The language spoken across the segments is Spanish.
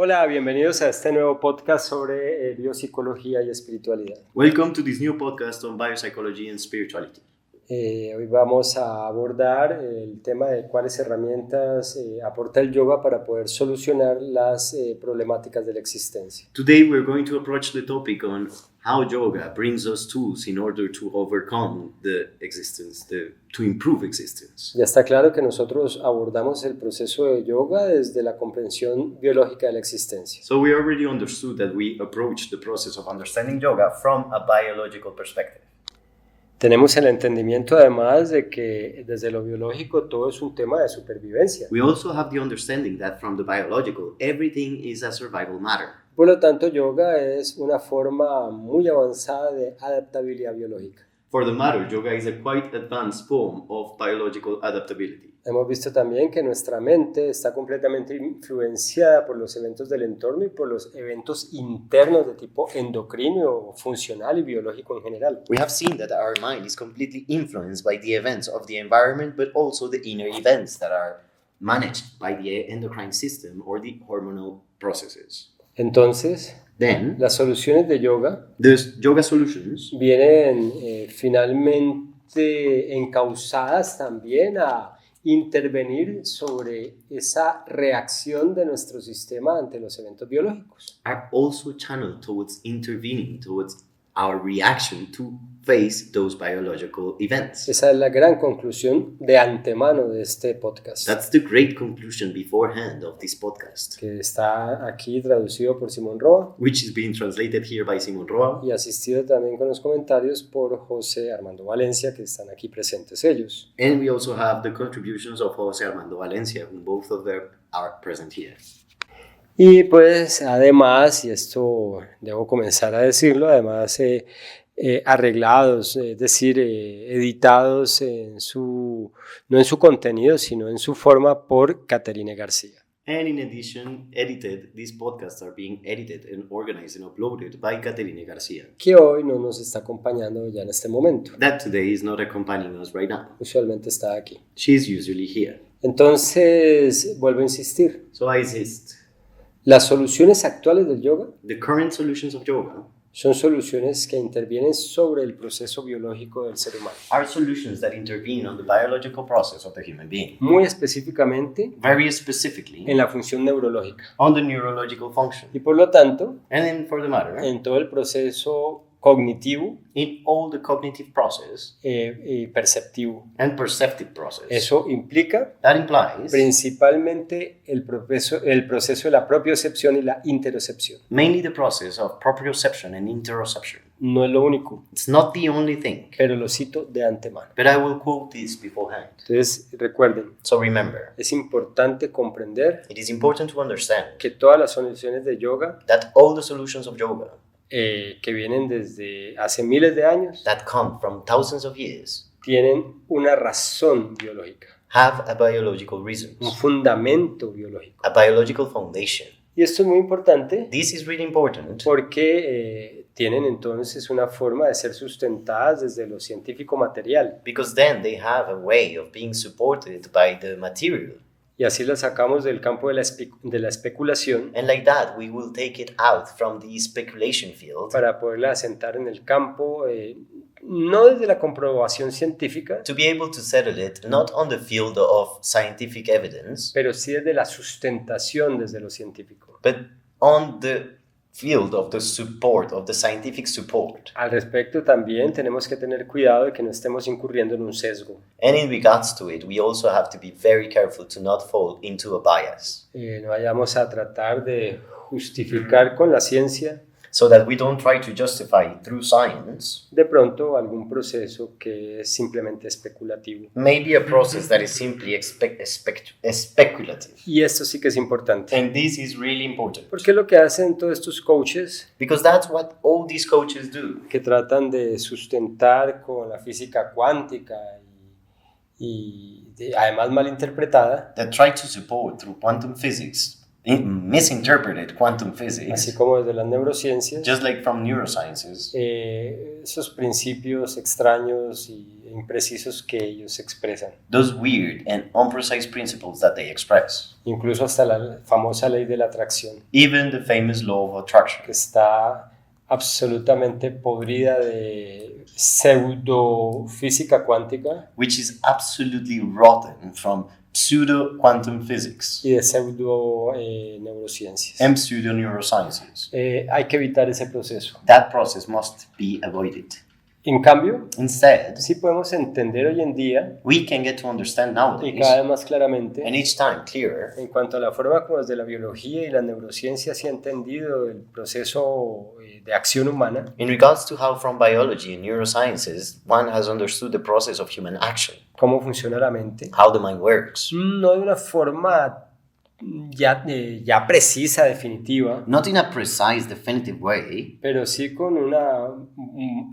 Hola, bienvenidos a este nuevo podcast sobre biopsicología y espiritualidad. Welcome to this new podcast on biopsychology and spirituality. Hoy vamos a abordar el tema de cuáles herramientas aporta el yoga para poder solucionar las problemáticas de la existencia. Today we're going to approach the topic on how yoga brings us tools in order to overcome the existence, to improve existence. Ya está claro que nosotros abordamos el proceso de yoga desde la comprensión biológica de la existencia. So we already understood that we approach the process of understanding yoga from a biological perspective. Tenemos el entendimiento además de que desde lo biológico todo es un tema de supervivencia. We also have the understanding that from the biological, everything is a survival matter. Por lo tanto, yoga es una forma muy avanzada de adaptabilidad biológica. For the matter, yoga is a quite advanced form of biological adaptability. Hemos visto también que nuestra mente está completamente influenciada por los eventos del entorno y por los eventos internos de tipo endocrino, funcional y biológico en general. We have seen that our mind is completely influenced by the events of the environment, but also the inner events that are managed by the endocrine system or the hormonal processes. Entonces, Then, las soluciones de yoga the yoga solutions vienen finalmente encausadas también a intervenir sobre esa reacción de nuestro sistema ante los eventos biológicos. are also channeled towards intervening, towards our reaction to face those biological events. Esa es la gran conclusión de antemano de este podcast, That's the great conclusion beforehand of this podcast, que está aquí traducido por Simón Roa which is being translated here by Simon Roa y asistido también con los comentarios por José Armando Valencia, que están aquí presentes ellos. and we also have the contributions of José Armando Valencia, whom both of them are present here. Y además, y esto debo comenzar a decirlo, además arreglados, es decir, editados no en su contenido, sino en su forma por Caterine García. And in addition, these podcasts are being edited and organized and uploaded by Caterine Garcia, Que hoy no nos está acompañando ya en este momento. that today is not accompanying us right now. Usualmente está aquí. She's usually here. Entonces, vuelvo a insistir, So I insist, las soluciones actuales del yoga the current solutions of yoga son soluciones que intervienen sobre el proceso biológico del ser humano. are solutions that intervene on the biological process of the human being, Muy específicamente very specifically en la función neurológica. on the neurological function. Y por lo tanto, And then for the matter, en todo el proceso cognitivo in all the cognitive process y perceptivo. and perceptive process. Eso implica That implies principalmente el proceso de la propiocepción y la interocepción. mainly the process of proprioception and interoception. No es lo único, It's not the only thing, pero lo cito de antemano. but I will quote this beforehand. Entonces, recuerden, So remember, es importante comprender it is important to understand que todas las soluciones de yoga that all the solutions of yoga que vienen desde hace miles de años that come from thousands of years tienen una razón biológica, have a biological reason, un fundamento biológico. a biological foundation. Y esto es muy importante This is really important porque tienen entonces una forma de ser sustentadas desde lo científico material. because then they have a way of being supported by the material. Y así las sacamos del campo de la especulación And like that, we will take it out from the speculation field para poderla asentar en el campo, no desde la comprobación científica, to be able to settle it not on the field of scientific evidence, pero sí desde la sustentación desde lo científico. but on the field of the support, of the scientific support. Al respecto también tenemos que tener cuidado de que no estemos incurriendo en un sesgo. And in regards to it, we also have to be very careful to not fall into a bias, No vayamos a tratar de justificar con la ciencia so that we don't try to justify through science de pronto algún proceso que es simplemente especulativo. maybe a process that is simply speculative. Y esto sí que es importante. And this is really important, Porque lo que hacen todos estos coaches because that's what all these coaches do. que tratan de sustentar con la física cuántica además mal interpretada, That try to support through quantum physics, misinterpreted quantum así physics, como desde las neurociencias, just like from neurosciences, esos principios extraños y imprecisos que ellos expresan. those weird and unprecise principles that they express. Incluso hasta la famosa ley de la atracción, Even the famous law of attraction, que está absolutamente podrida de pseudofísica cuántica which is absolutely rotten from pseudo quantum physics y de pseudo neurociencias. and pseudo neurosciences. Hay que evitar ese proceso. That process must be avoided. En cambio, Instead, sí podemos entender hoy en día we can get to understand y nowadays, cada vez más claramente and each time clearer, en cuanto a la forma como desde la biología y la neurociencia se ha entendido el proceso de acción humana, in regards to how from biology and neurosciences one has understood the process of human action, cómo funciona la mente, how the mind works, no de una forma ya precisa, definitiva, not in a precise, definitive way, pero sí con una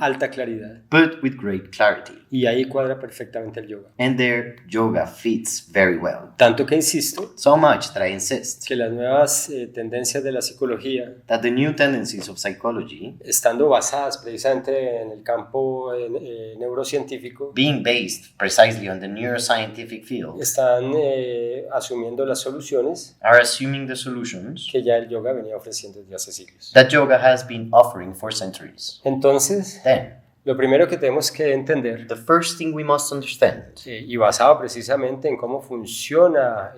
alta claridad. but with great clarity. Y ahí cuadra perfectamente el yoga. And there, yoga fits very well. Tanto que insisto So much that I insist que las nuevas tendencias de la psicología, that the new tendencies of psychology, estando basadas precisamente en el campo neurocientífico, being based precisely on the neuroscientific field, están asumiendo las soluciones are assuming the solutions que ya el yoga venía ofreciendo desde hace siglos. that yoga has been offering for centuries. Entonces, Then, lo primero que tenemos que entender, the first thing we must understand, y basado precisamente en cómo funciona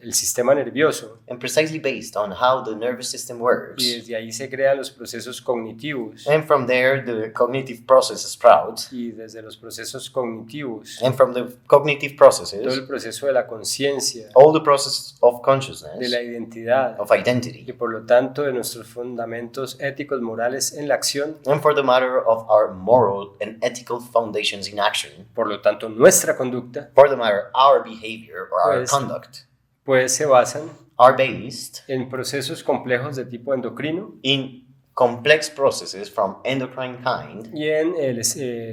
el sistema nervioso, and precisely based on how the nervous system y works, desde ahí se crean los procesos cognitivos, and from there the cognitive process sprouts, y desde los procesos cognitivos, and from the cognitive todo processes, el proceso de la conciencia, all the process of de consciousness, la identidad, of identity, y por lo tanto de nuestros fundamentos éticos, morales en la acción, and for the matter of our moral and ethical foundations in action, por lo tanto nuestra conducta, for the matter our behavior or our Pues- conduct, pues se basan are based en procesos complejos de tipo endocrino in complex processes from endocrine kind y en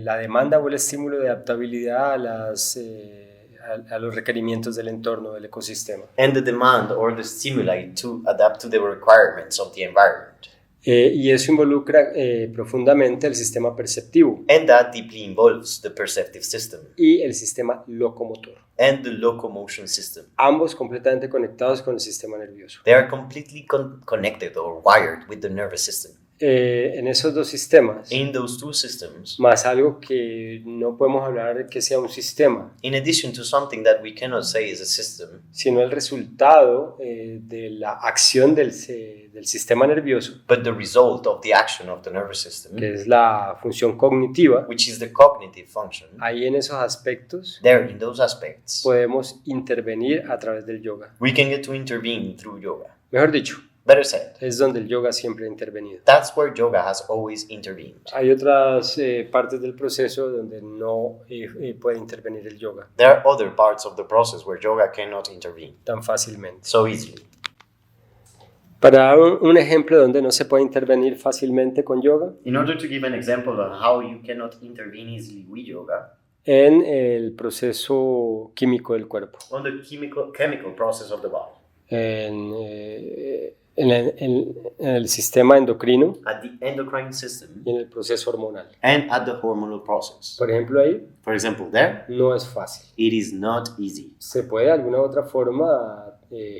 la demanda o el estímulo de adaptabilidad a los requerimientos del entorno, del ecosistema. and the demand or the stimuli to adapt to the requirements of the environment. Y eso involucra profundamente el sistema perceptivo And that deeply involves the perceptive system y el sistema locomotor, and the locomotion system. ambos completamente conectados con el sistema nervioso. They are completely connected or wired with the nervous system. En esos dos sistemas, In those two systems, más algo que no podemos hablar de que sea un sistema, in addition to something that we cannot say is a system, sino el resultado de la acción del sistema nervioso, but the result of the action of the nervous system, que es la función cognitiva. which is the cognitive function, Ahí en esos aspectos there in those aspects, podemos intervenir a través del yoga. we can get to intervene through yoga. Mejor dicho, Better said, es donde el yoga siempre ha intervenido. that's where yoga has always intervened. Hay otras partes del proceso donde no puede intervenir el yoga There are other parts of the process where yoga cannot intervene tan fácilmente. so easily. Para dar un ejemplo donde no se puede intervenir fácilmente con yoga, In order to give an example on how you cannot intervene easily with yoga, en el proceso químico del cuerpo, on the chemical process of the body, en el sistema endocrino at the endocrine system, y en el proceso hormonal. and at the hormonal process. Por ejemplo, ahí For example, there, no es fácil. it is not easy. Se puede de alguna u otra forma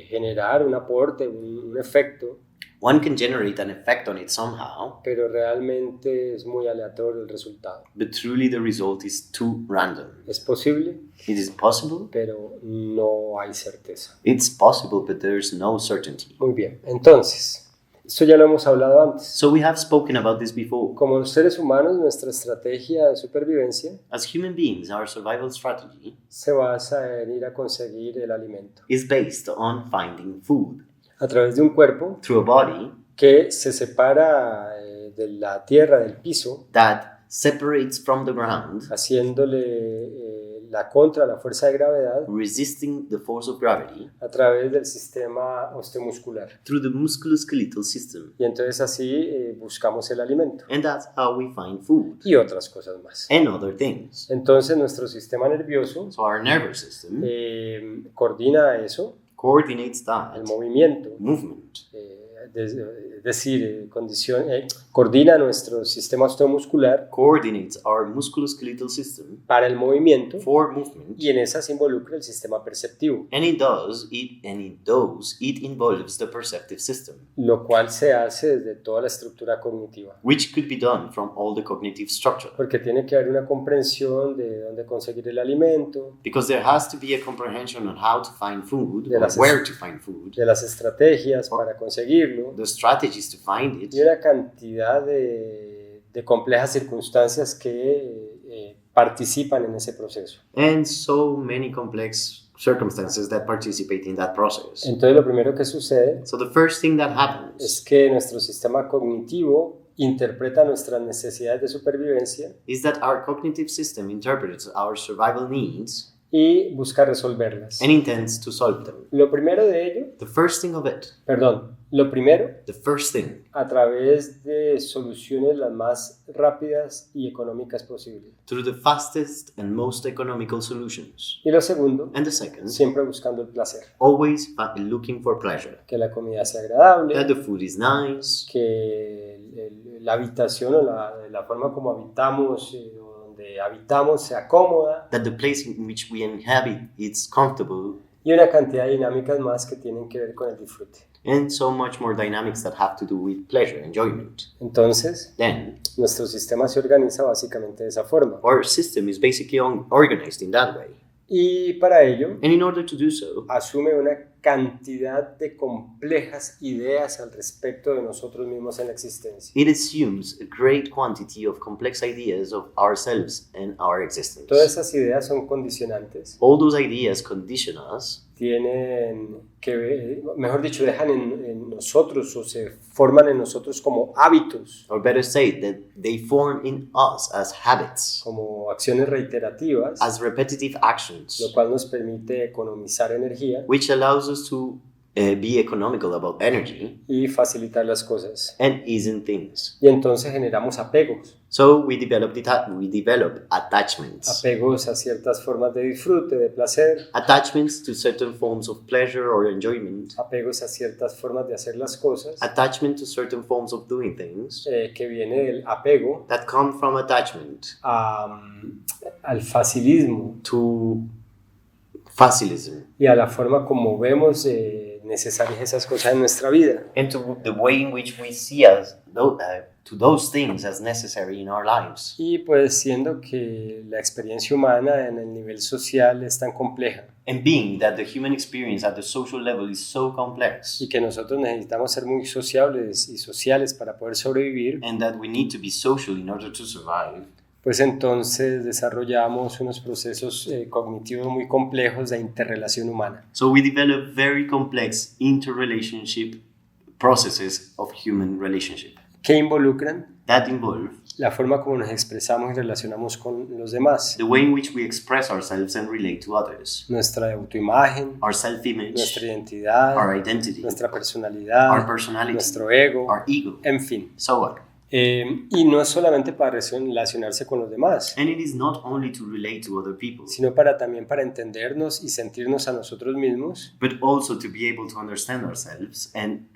generar un aporte, un efecto, One can generate an effect on it somehow, pero realmente es muy aleatorio el resultado. but truly the result is too random. Es posible, It is possible. pero no hay certeza. It's possible, but there's no certainty. Muy bien, entonces, esto ya lo hemos hablado antes. So we have spoken about this before. Como seres humanos, nuestra estrategia de supervivencia As human beings, our survival strategy se basa en ir a conseguir el alimento is based on finding food a través de un cuerpo through a body que se separa de la tierra, del piso, that separates from the ground, haciéndole la fuerza de gravedad resisting the force of gravity a través del sistema osteomuscular. through the musculoskeletal system. Y entonces así buscamos el alimento And that's how we find food y otras cosas más. and other things. Entonces nuestro sistema nervioso So our nervous system coordina eso, coordinates el that movimiento, movement es decir, coordina nuestro sistema osteomuscular coordinates our musculoskeletal system para el movimiento for movement, y en esa se involucra el sistema perceptivo, and it involves the perceptive system, lo cual se hace desde toda la estructura cognitiva, which could be done from all the cognitive structure, porque tiene que haber una comprensión de dónde conseguir el alimento, because there has to be a comprehension on how to find food, De or las- where to find food, de las estrategias para conseguirlo, the strategies to find it, y una cantidad de complejas circunstancias que participan en ese proceso. and so many complex circumstances that participate in that process. Entonces lo primero que sucede So the first thing that es happens que nuestro sistema cognitivo interpreta nuestras necesidades de supervivencia is that our cognitive system interprets our survival needs y busca resolverlas. and intends to solve them. Lo primero de ello, The first thing of it, lo primero the first thing, a través de soluciones las más rápidas y económicas posibles. through the fastest and most economical solutions. Y lo segundo, And the second, siempre buscando el placer, always looking for pleasure. que la comida sea agradable, That the food is nice, que la habitación o la forma como habitamos o donde habitamos sea cómoda that the place in which we inhabit is comfortable, y una cantidad de dinámicas más que tienen que ver con el disfrute. and so much more dynamics that have to do with pleasure, enjoyment. Entonces, Then, nuestro sistema se organiza básicamente de esa forma. our system is basically organized in that way. Y para ello, And in order to do so, asume una cantidad de complejas ideas al respecto de nosotros mismos en la existencia. it assumes a great quantity of complex ideas of ourselves and our existence. Todas esas ideas son condicionantes, All those ideas condition us, tienen que ver, mejor dicho, dejan en nosotros o se forman en nosotros como hábitos, or better say, that they form in us as habits, como acciones reiterativas, as repetitive lo actions, cual nos permite economizar energía which allows us to be economical about energy y facilitar las cosas. and easing things. Y entonces generamos apegos, So we develop attachments. apegos a ciertas formas de disfrute, de placer, Attachments to certain forms of pleasure or enjoyment. apegos a ciertas formas de hacer las cosas, Attachment to certain forms of doing things que viene del apego that come from attachment al facilismo to facilism y a la forma como vemos necesarias esas cosas en nuestra vida. and to the way in which we see to those things as necessary in our lives. Y pues siendo que la experiencia humana en el nivel social es tan compleja And being that the human experience at the social level is so complex, y que nosotros necesitamos ser muy sociables y sociales para poder sobrevivir, and that we need to be social in order to survive, pues entonces desarrollamos unos procesos cognitivos muy complejos de interrelación humana. so we develop very complex interrelationship processes of human relationship Que involucran that involve la forma como nos expresamos y relacionamos con los demás, the way in which we express ourselves and relate to others, nuestra autoimagen, our self-image, nuestra identidad, our identity, nuestra our personalidad, personality, nuestro ego, our ego, en fin. so on. Y no es solamente para relacionarse con los demás, And it is not only to relate to other people, sino también para entendernos y sentirnos a nosotros mismos but also to be able to understand ourselves and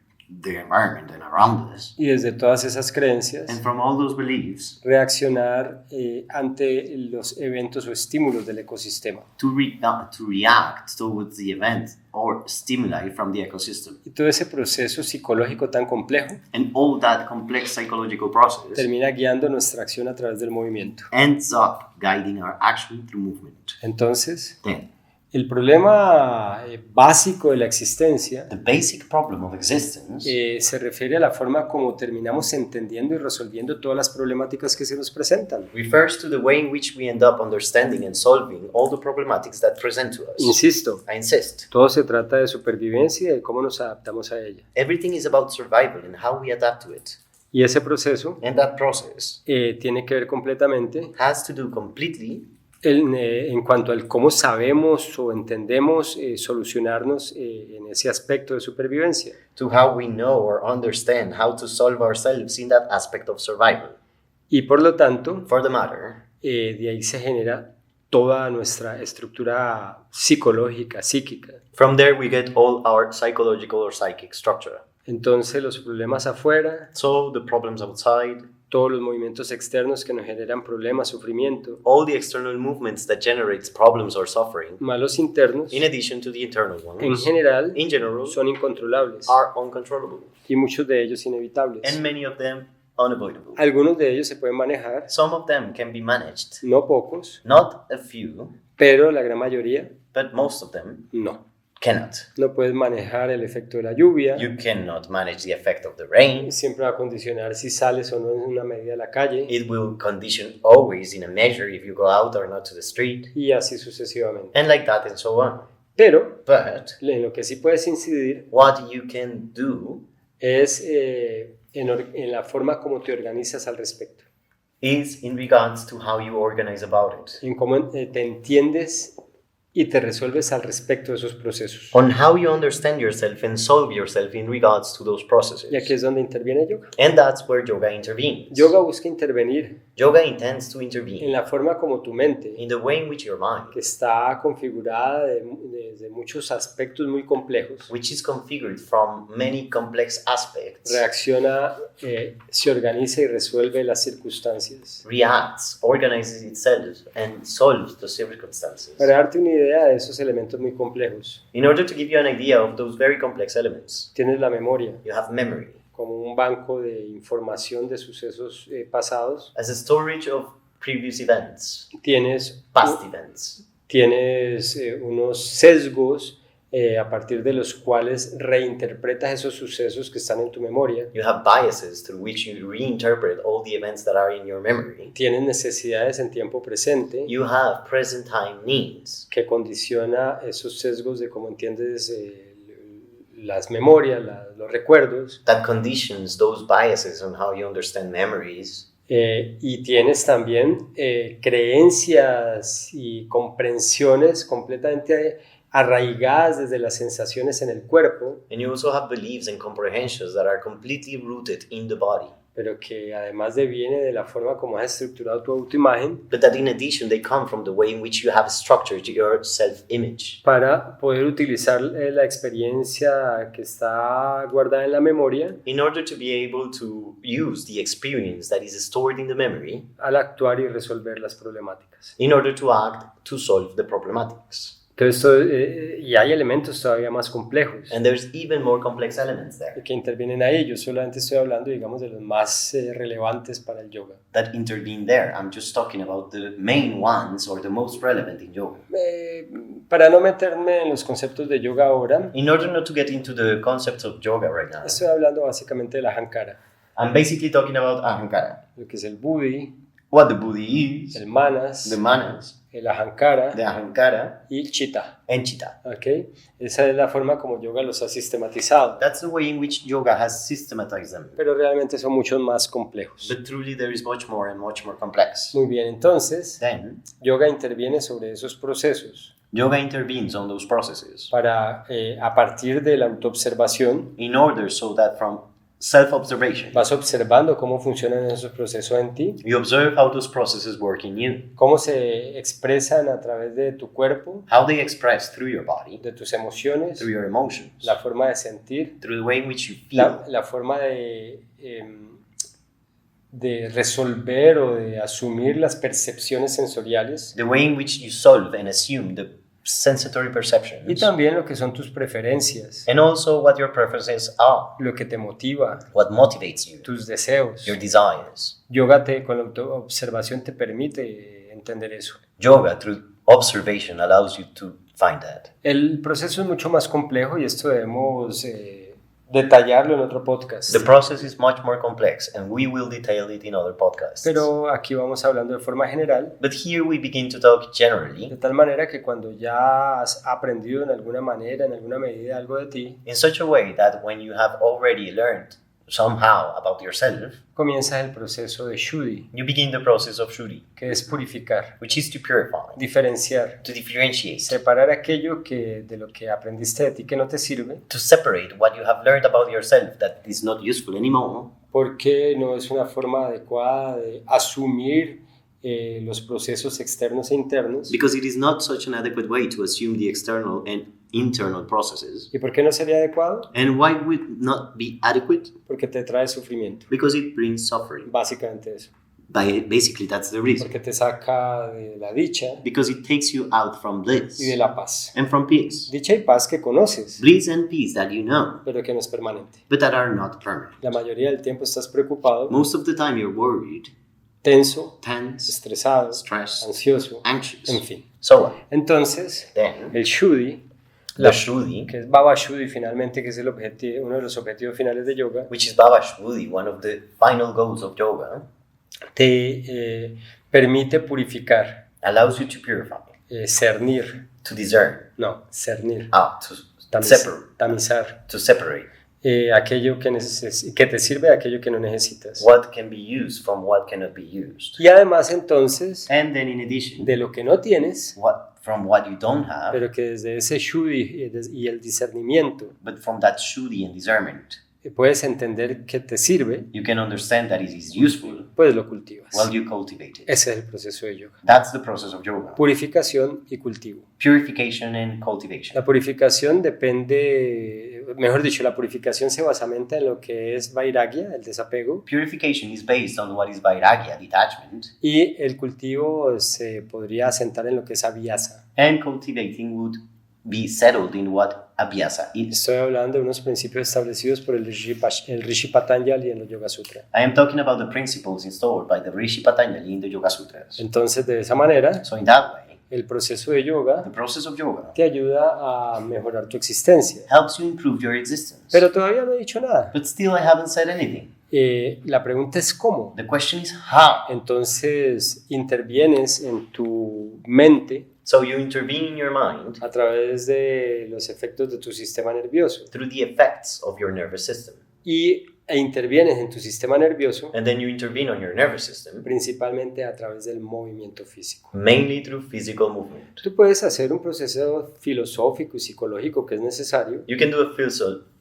the environment and around us. y desde todas esas creencias And from all those beliefs, reaccionar ante los eventos o estímulos del ecosistema. to react towards the event or stimuli from the ecosystem. Y todo ese proceso psicológico tan complejo And all that complex psychological process termina guiando nuestra acción a través del movimiento. ends up guiding our action through movement. Entonces, Then, el problema básico de la existencia the basic problem of existence se refiere a la forma como terminamos entendiendo y resolviendo todas las problemáticas que se nos presentan. refers to the way in which we end up understanding and solving all the problematics that present to us. Insisto, I insist. todo se trata de supervivencia y de cómo nos adaptamos a ella. Everything is about survival and how we adapt to it. Y ese proceso And that process tiene que ver completamente has to do completely en cuanto al cómo sabemos o entendemos solucionarnos en ese aspecto de supervivencia. to how we know or understand how to solve ourselves in that aspect of survival. Y por lo tanto, For the matter, de ahí se genera toda nuestra estructura psicológica, psíquica. from there we get all our psychological or psychic structure. Entonces los problemas afuera, So the problems outside, todos los movimientos externos que nos generan problemas, sufrimiento, all the external movements that generates problems or suffering, más los internos, in addition to the internal en ones, general in general, son incontrolables are uncontrollable, y muchos de ellos inevitables. and many of them unavoidable. Algunos de ellos se pueden manejar, Some of them can be managed, no pocos, not a few, pero la gran mayoría but most of them no. cannot. No puedes manejar el efecto de la lluvia, You cannot manage the effect of the rain. siempre va a condicionar si sales o no en una medida a la calle It will condition always in a measure if you go out or not to the street, y así sucesivamente. and like that and so on. Pero But en lo que sí puedes incidir what you can do es en la forma como te organizas al respecto, is in regards to how you organize about it, en cómo te entiendes y te resuelves al respecto de esos procesos. on how you understand yourself and solve yourself in regards to those processes. Y aquí es donde interviene yoga. And that's where yoga intervenes. Yoga busca intervenir Yoga intends to en intervene la forma como tu mente, in the way in which your mind, que está configurada de muchos aspectos muy complejos, which is configured from many complex aspects, reacciona, se organiza y resuelve las circunstancias. reacts, organizes itself, and solves the circumstances. Para darte una idea de esos elementos muy complejos, In order to give you an idea of those very complex elements, tienes la memoria you have memory como un banco de información de sucesos pasados, as a storage of previous events, tienes, past events. tienes unos sesgos a partir de los cuales reinterpretas esos sucesos que están en tu memoria. You have biases through which you reinterpret all the events that are in your memory. Tienes necesidades en tiempo presente You have present time needs que condiciona esos sesgos de cómo entiendes las memorias, los recuerdos. that conditions those biases on how you understand memories. Y tienes también creencias y comprensiones completamente arraigadas desde las sensaciones en el cuerpo, And you also have beliefs and comprehensions that are completely rooted in the body. pero que además viene de la forma como has estructurado tu autoimagen But that in addition, they come from the way in which you have structured your self-image para poder utilizar la experiencia que está guardada en la memoria in order to be able to use the experience that is stored in the memory al actuar y resolver las problemáticas. in order to act to solve the problematics. Entonces, y hay elementos todavía más complejos And there's even more complex elements there que intervienen ahí. Yo solamente estoy hablando, digamos, de los más relevantes para el yoga. that intervene there. I'm just talking about the main ones or the most relevant in yoga. Para no meterme en los conceptos de yoga ahora, In order not to get into the concepts of yoga right now, estoy hablando básicamente de la Ahankara, I'm basically talking about Ahankara, lo que es el Buddhi, what the Buddhi is, el Manas, the Manas, el Ahankara the Ahankara, y el Chitta. and Chitta. ¿Okay? Esa es la forma como yoga los ha sistematizado, That's the way in which yoga has systematized them. pero realmente son muchos más complejos. But truly there is much more and much more complex. Muy bien, entonces, Then, yoga interviene sobre esos procesos yoga intervenes on those processes para, a partir de la autoobservación, in order so that from self-observation, vas observando cómo funcionan esos procesos en ti, you observe how those processes work in you, cómo se expresan a través de tu cuerpo, how they express through your body, de tus emociones, through your emotions, la forma de sentir, through the way in which you feel, la forma de resolver o de asumir las percepciones sensoriales the way in which you solve and assume the sensatory y perceptions, también lo que son tus preferencias, and also what your preferences are, lo que te motiva, what motivates you, tus deseos. your desires. Yoga con la autoobservación te permite entender eso. Yoga, through observation, allows you to find that. El proceso es mucho más complejo y esto debemos detallarlo en otro podcast. The process is much more complex, and we will detail it in other podcasts. Pero aquí vamos hablando de forma general, But here we begin to talk generally, de tal manera que cuando ya has aprendido en alguna manera, en alguna medida algo de ti, in such a way that when you have already learned somehow about yourself, comienza el proceso de Shuddhi, you begin the process of Shuddhi, que es purificar, which is to purify, diferenciar, to differentiate, separar aquello de lo que aprendiste de ti que no te sirve, to separate what you have learned about yourself that is not useful anymore, porque no es una forma adecuada de asumir los procesos externos e internos, because it is not such an adequate way to assume the external and internal processes. ¿Y por qué no sería adecuado? And why would it not be adequate? Porque te trae sufrimiento. Because it brings suffering. Básicamente eso. Basically, that's the reason. Porque te saca de la dicha Because it takes you out from bliss y de la paz. and from peace. Dicha y paz que conoces, Bliss and peace that you know, pero que no es permanente. but that are not permanent. La mayoría del tiempo estás preocupado, Most of the time you're worried, tenso, tense, estresado, stressed, ansioso, anxious, en fin. so on. Entonces, Then, el Shuddhi, the Shuddhi, que es Baba Shuddhi finalmente, que es el objetivo, uno de los objetivos finales de yoga, which is Baba Shuddhi, one of the final goals of yoga, te permite purificar, allows you to purify, cernir, to discern, no, cernir, to separate, tamizar to separate aquello que te sirve de aquello que no necesitas. what can be used from what cannot be used. Y además entonces, And then in addition, de lo que no tienes, from what you don't have, pero que desde ese Shuddhi y el discernimiento but from that Shuddhi and discernment, puedes entender que te sirve, you can understand that it is useful, pues lo cultivas. well, you cultivate it. Ese es el proceso de yoga. That's the process of yoga. Purificación y cultivo. Purification and cultivation. La purificación depende, mejor dicho, la purificación se basamenta en lo que es vairagya, el desapego, Purification is based on what is vairagya, detachment, y el cultivo se podría asentar en lo que es abhyasa. and cultivating would be settled in what abhyasa is. Estoy hablando de unos principios establecidos por el Rishi Patanjali en los Yoga Sutras. I am talking about the principles installed by the Rishi Patanjali in the Yoga Sutras. Entonces, de esa manera, So in that way, el proceso de yoga the process of yoga te ayuda a mejorar tu existencia. helps you improve your existence. Pero todavía no he dicho nada. But still I haven't said anything. La pregunta es cómo. The question is how. Entonces, intervienes en tu mente So you intervene in your mind a través de los efectos de tu sistema nervioso through the effects of your nervous system. e intervienes en tu sistema nervioso And then you intervene on your nervous system, principalmente a través del movimiento físico. mainly through physical movement. Tú puedes hacer un proceso filosófico y psicológico que es necesario You can do a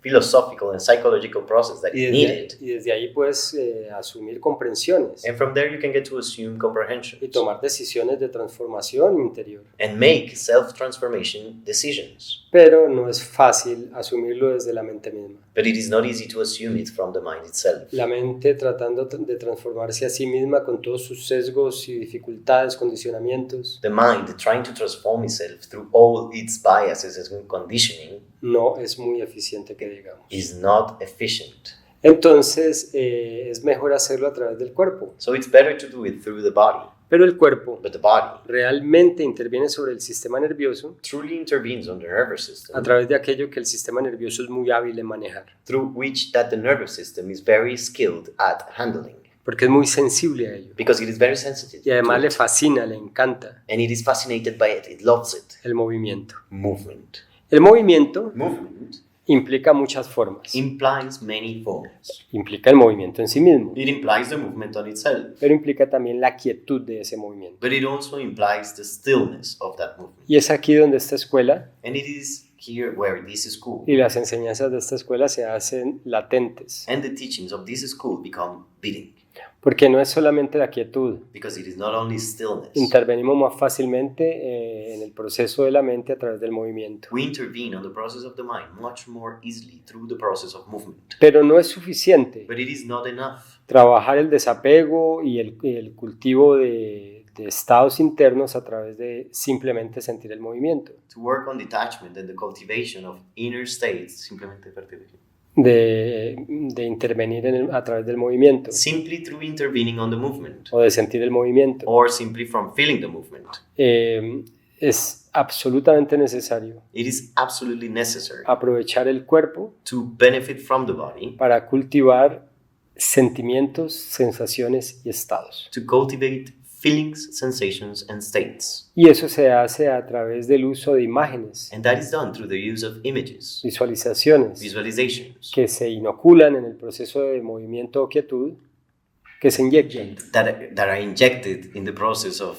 philosophical and psychological process that is needed. y desde ahí puedes asumir comprensiones And from there you can get to assume comprehension y tomar decisiones de transformación interior. and make self-transformation decisions. Pero no es fácil asumirlo desde la mente misma. But it is not easy to assume it from the mind itself. La mente tratando de transformarse a sí misma con todos sus sesgos y dificultades, condicionamientos, The mind trying to transform itself through all its biases and conditioning no es muy eficiente que digamos. is not efficient. Entonces es mejor hacerlo a través del cuerpo. So it's better to do it through the body. Pero el cuerpo But the body realmente interviene sobre el sistema nervioso truly intervenes on the nervous system, a través de aquello que el sistema nervioso es muy hábil en manejar, through which that the nervous system is very skilled at handling, porque es muy sensible a ello. because it is very sensitive Y además to le it. fascina, le encanta And it is fascinated by it. It loves it. el movimiento. Movement. El movimiento Movement implica muchas formas. implies many forms. Implica el movimiento en sí mismo, It implies the movement on itself, pero implica también la quietud de ese movimiento. but it also implies the stillness of that movement. Y es aquí donde esta escuela And it is here where this school y las enseñanzas de esta escuela se hacen latentes, and the teachings of this school become bidding, porque no es solamente la quietud. because it is not only stillness. Intervenimos más fácilmente en el proceso de la mente a través del movimiento. We intervene on the process of the mind much more easily through the process of movement. Pero no es suficiente But it is not enough trabajar el desapego y el cultivo de estados internos a través de simplemente sentir el movimiento, to work on detachment and the cultivation of inner states de intervenir a través del movimiento simply through intervening on the movement o de sentir el movimiento. or simply from feeling the movement. Es absolutamente necesario It is absolutely necessary aprovechar el cuerpo to benefit from the body, para cultivar sentimientos, sensaciones y estados. to cultivate feelings, sensations, and states. Y eso se hace a través del uso de imágenes, And that is done through the use of images, visualizaciones, visualizations, que se inoculan en el proceso de movimiento o quietud, que se inyectan that are injected in the process of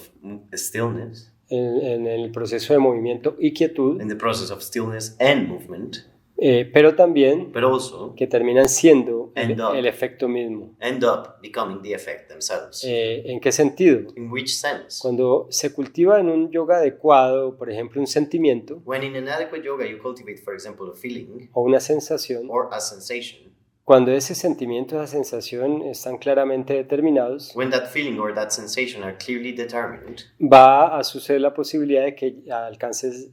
stillness, en el proceso de movimiento y quietud, in the process of stillness and movement, pero también but also que terminan siendo el efecto mismo. end up becoming the effect themselves. ¿En qué sentido? In which sense? Cuando se cultiva en un yoga adecuado, por ejemplo, un sentimiento When in an adequate yoga you cultivate, for example, a feeling o una sensación, or a sensation, cuando ese sentimiento, esa sensación están claramente determinados, when that feeling or that sensation are clearly determined, va a suceder la posibilidad de que alcances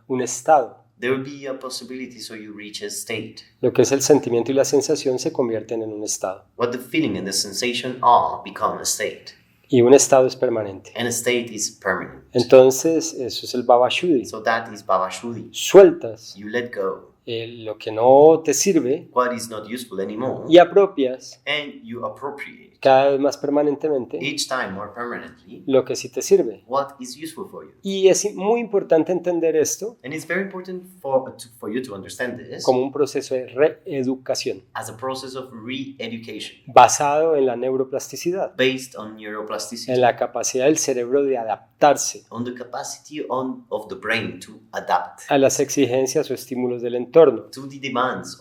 un estado. there will be a possibility so you reach a state. Lo que es el sentimiento y la sensación se convierten en un estado. What the feeling and the sensation are become a state. Y un estado es permanente. And a state is permanent. Entonces, eso es el Baba Shuddhi. So that is Baba Shuddhi. Sueltas You let go lo que no te sirve what is not useful anymore, y apropias and you appropriate cada vez más permanentemente each time more permanently lo que sí te sirve. what is useful for you. Y es muy importante entender esto And it's very important for you to understand this como un proceso de reeducación as a process of re-education basado en la neuroplasticidad, based on neuroplasticity, en la capacidad del cerebro de adaptarse on the capacity of the brain to adapt a las exigencias o estímulos del entorno, to the demands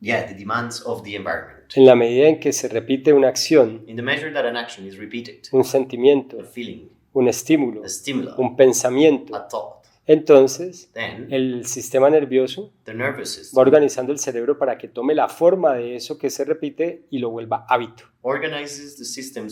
the demands of the environment. en la medida en que se repite una acción, In the measure that an action is repeated, un sentimiento, a feeling, un estímulo, a stimuli, un pensamiento, a thought, entonces then el sistema nervioso the nervous va system organizando el cerebro para que tome la forma de eso que se repite y lo vuelva hábito. organizes the system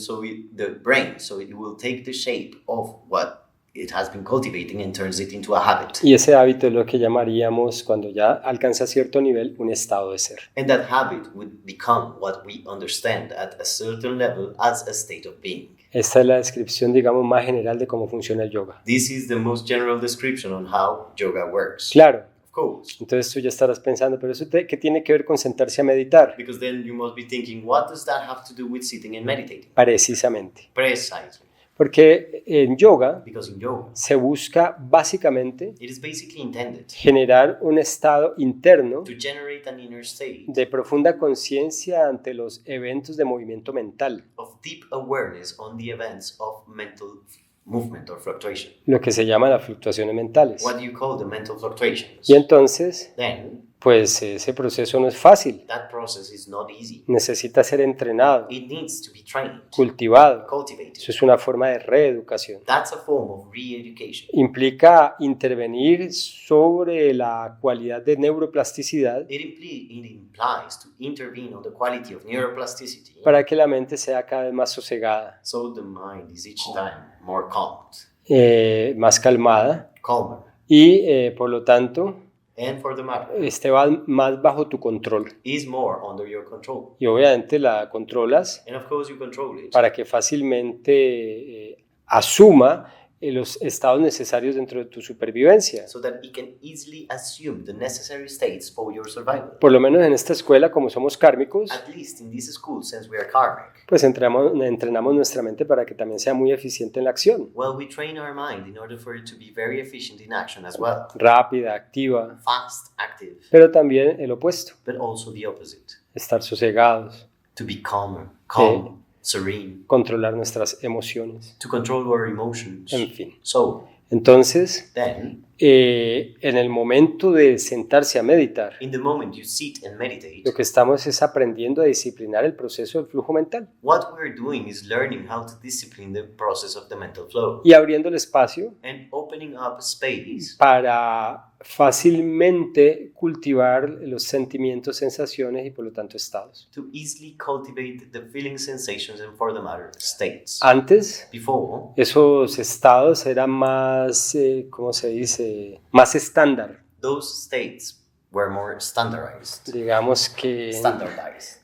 the brain so it will take the shape of what it has been cultivating and turns it into a habit. Y ese hábito es lo que llamaríamos, cuando ya alcanza cierto nivel, un estado de ser. And that habit would become what we understand at a certain level as a state of being. Esta es la descripción, digamos, más general de cómo funciona el yoga. This is the most general description on how yoga works. Claro, Of course. entonces tú ya estarás pensando, pero eso ¿qué tiene que ver con sentarse a meditar? Because then you must be thinking, what does that have to do with sitting and meditating? Precisamente. Precisely. Porque en yoga Because in yoga, se busca básicamente it is basically intended generar un estado interno to generate an inner state de profunda conciencia ante los eventos de movimiento mental, of deep awareness on the events of mental movement or fluctuation. lo que se llama las fluctuaciones mentales. What do you call the mental fluctuations? Y entonces, Then pues ese proceso no es fácil, that process is not easy. necesita ser entrenado, It needs to be trained, cultivado. cultivated. Eso es una forma de reeducación. That's a form of re-education. Implica intervenir sobre la cualidad de neuroplasticidad It implies to intervene on the quality of neuroplasticity para que la mente sea cada vez más sosegada, so the mind is each time more calmed, más calmada calmer, y por lo tanto and for the matter, va más bajo tu control. is more under your control. Y obviamente la controlas And of course you control it para que fácilmente asuma los estados necesarios dentro de tu supervivencia. so that it can easily assume the necessary states for your survival. Por lo menos en esta escuela, como somos kármicos, At least in this school, since we are karmic, pues entrenamos nuestra mente para que también sea muy eficiente en la acción. well, we train our mind in order for it to be very efficient in action as well. Rápida, activa, Fast, active, pero también el opuesto, but also the opposite. estar sosegados, To be calmer, calm, serene, controlar nuestras emociones, to control our emotions. en fin. So, Entonces, then, en el momento de sentarse a meditar, in the moment you sit and meditate, lo que estamos es aprendiendo a disciplinar el proceso del flujo mental what we're doing is learning how to discipline the process of the mental flow y abriendo el espacio and opening up space para fácilmente cultivar los sentimientos, sensaciones y por lo tanto estados. to easily cultivate the feeling, sensations, and for the matter, states. Antes, Before, esos estados eran más, ¿cómo se dice? Más estándar. those states were more standardized. Digamos que Standardized.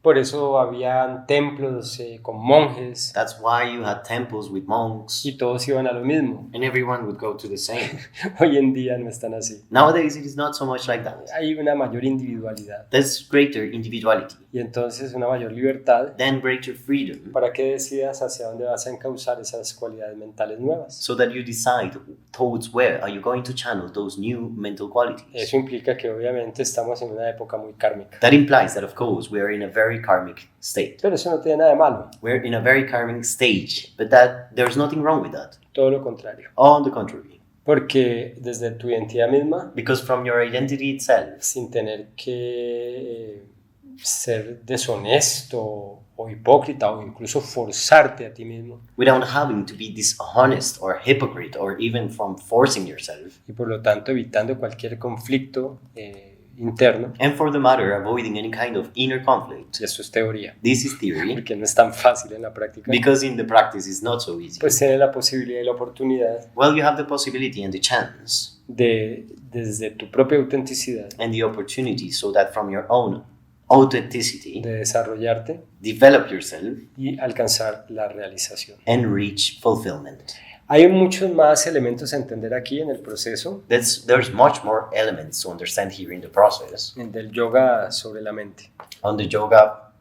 por eso habían templos con monjes That's why you had temples with monks, y todos iban a lo mismo. and everyone would go to the same. Hoy en día no están así. Nowadays, it is not so much like that. Hay una mayor individualidad There's greater individuality, y entonces una mayor libertad then greater freedom, para que decidas hacia dónde vas a encauzar esas cualidades mentales nuevas. so that you decide towards where are you going to channel those new mental qualities. Eso implica que obviamente estamos en una época muy kármica. That implies that, of course, we are in a very karmic state. Pero eso no tiene nada de malo, We're in a very karmic stage, but that there's nothing wrong with that. todo lo contrario. On the contrary, Porque desde tu identidad misma, because from your identity itself, sin tener que ser deshonesto o hipócrita o incluso forzarte a ti mismo. without having to be dishonest or hypocrite or even from forcing yourself. Y por lo tanto evitando cualquier conflicto interno. And for the matter, avoiding any kind of inner conflict. Y esto es teoría, This is theory, porque no es tan fácil en la práctica. because in the practice it's not so easy. Pues tiene la posibilidad y la oportunidad Well, you have the possibility and the chance de, desde tu propia autenticidad, and the opportunity so that from your own authenticity, de desarrollarte develop yourself y alcanzar la realización. and reach fulfillment. Hay muchos más elementos a entender aquí en el proceso There's much more elements to understand here in the process del yoga sobre la mente. on the yoga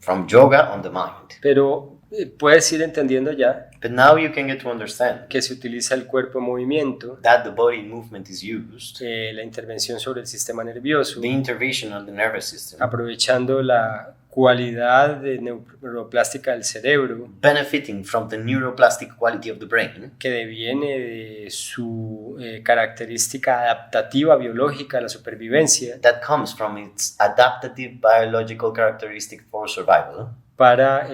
from yoga on the mind. Pero puedes ir entendiendo ya But now you can get to understand que se utiliza el cuerpo en movimiento, that the body movement is used, la intervención sobre el sistema nervioso, the intervention on the nervous system, aprovechando la cualidad de neuroplástica del cerebro benefiting from the neuroplastic quality of the brain que deviene de su característica adaptativa biológica, la supervivencia, that comes from its adaptative biological characteristic for survival para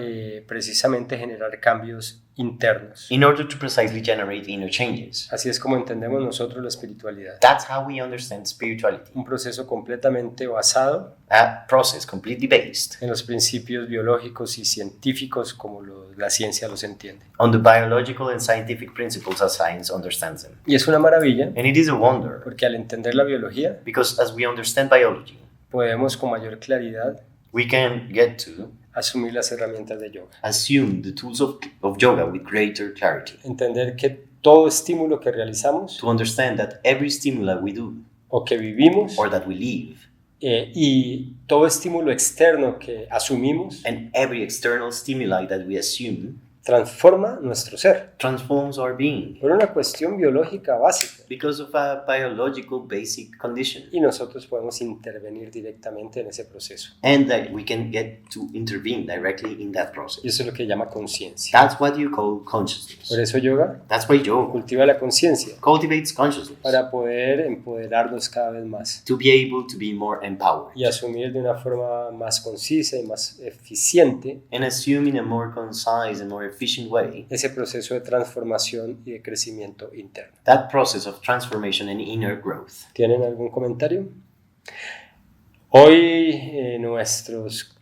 precisamente generar cambios internos. in order to precisely generate inner changes. Así es como entendemos nosotros la espiritualidad. That's how we understand spirituality, Un proceso completamente basado a process completely based en los principios biológicos y científicos como la ciencia los entiende. on the biological and scientific principles as science understands them. Y es una maravilla And it is a wonder, porque al entender la biología because as we understand biology, podemos con mayor claridad we can get to asumir las herramientas de yoga. assume the tools of yoga with greater clarity, Entender que todo estímulo que realizamos to understand that every stimuli we do o que vivimos or that we live, y todo estímulo externo que asumimos and every external stimuli that we assume transforma nuestro ser transforms our being por una cuestión biológica básica because of a biological basic condition, y nosotros podemos intervenir directamente en ese proceso. and that we can get to intervene directly in that Y process. eso es lo que llama conciencia. That's what you call consciousness. Por eso yoga That's why yoga cultiva la conciencia cultivates consciousness para poder empoderarnos cada vez más to be able to be more empowered y asumir de una forma más concisa y más eficiente and assume in a more concise and more efficient way ese proceso de transformación y de crecimiento interno. that process of transformation and inner growth. ¿Tienen algún comentario? Hoy nuestros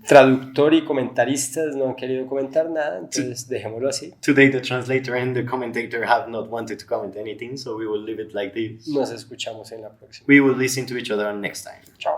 traductor y comentaristas no han querido comentar nada, entonces dejémoslo así. Today the translator and the commentator have not wanted to comment anything, so we will leave it like this. Nos escuchamos en la próxima. We will listen to each other next time. Chao.